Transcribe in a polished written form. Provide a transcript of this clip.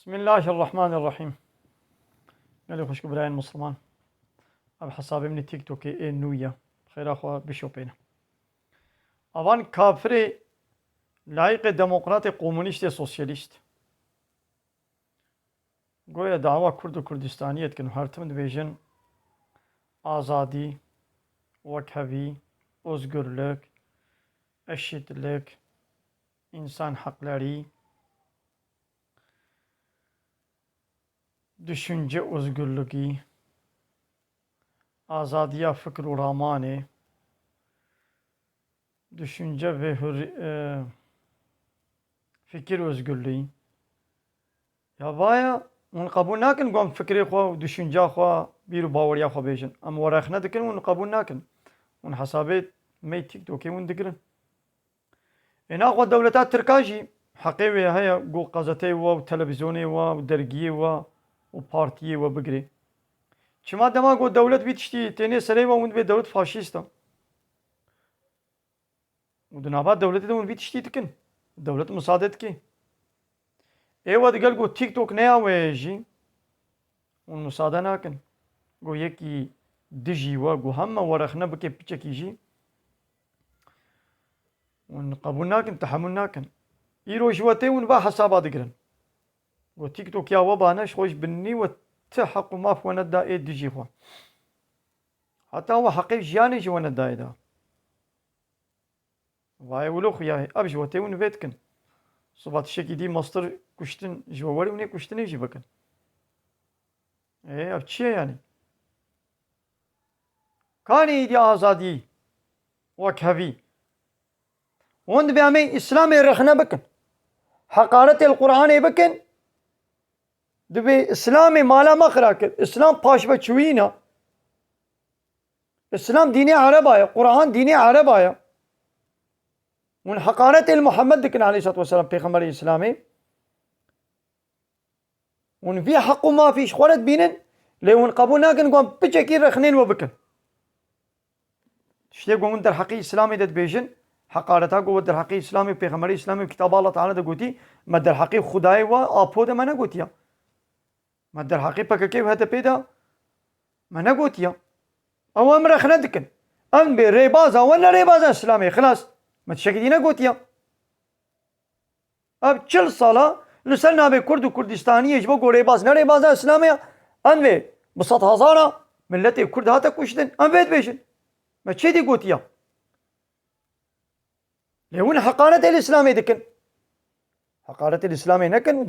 بسم الله الرحمن الرحيم. قالوا خوش براين مسلمان اب حسابي من تيك توك نويا خير اخوة بشوبين اوان كافري لايق ديمقراطي قومونيست سوسياليست گویا دعوا کرد و کردستانیت کن هر تمن بیژن آزادی وکهوی özgürlük eşitlik insan hakları düşünce özgürlüğü azadiya fikr و ramanı düşünce ve fikir özgürlüğü ya vaya من قبول ناكن قوم فكري خوا ودشنجا خوا بيرو باوريا خوا بيجن ام وراخنا دكن من قبول ناكن من حسابات مي تيك توكي من دكرن هنا خوا دولتات تركاجي حقيقي هي جو قزتي و تلفزيوني و درجي و وبارتي و بقري شما دما جو دولة بيتشتي تاني سري و من بي دولة فاشيستا ودنابات دولتي من بيتشتي تكن دولة مصادتكي ايوه قال جو تيك توك نيا ويجي والمساعدة ناكن جو يكي دجي وجو هم ورخنا بكي بيجي ونقبل ناكن تحمل ناكن يرو جواتي ونبا حسابات قرن جو تيك توك يا وباناش خوش بني وتحق ما في وندا اي دجي خوا حتى هو حقيقي جاني جو وندا دا واي ولو خياي اب جواتي ونفيتكن صبات الشكي دي مصدر كشتن جواري وني كشتن يجي بكن ايه اب چيه يعني كاني دي آزادي وكهفي وند بيامي اسلامي رخنا بكن حقارة القرآن بكن دبي اسلامي مالا مخراك اسلام باش بچوينا اسلام ديني عربايا قرآن ديني عربايا من حقارة المحمد دكن عليه الصلاة والسلام پیغمبر اسلامي ون في حق ما فيش خولت بينن لون قبولنا كن قوم بچكي رخنين وبكن شتي قوم در حقي اسلامي دت بيجن حقارتها قوة در حقي اسلامي پیغمبر اسلامي كتاب الله تعالى ده قوتي ما در حقي خداي و آپو ده ما نقوتيا ما در حقي پکكي وهذا بيدا ما نقوتيا او امر رخنا دكن ام بي ريبازا ولا ريبازا اسلامي خلاص ما تشكي نقوتيا اب 40 ساله لسنا بكرد وكردستاني يجبو قوري باز نري بازا اسلامية انوي بسط هزارة ملتي كرد هاتا كوشتن ام بيت بيشن ما تشي دي قوتيا لهون حقارة الاسلامي دكن حقارة الاسلامي نكن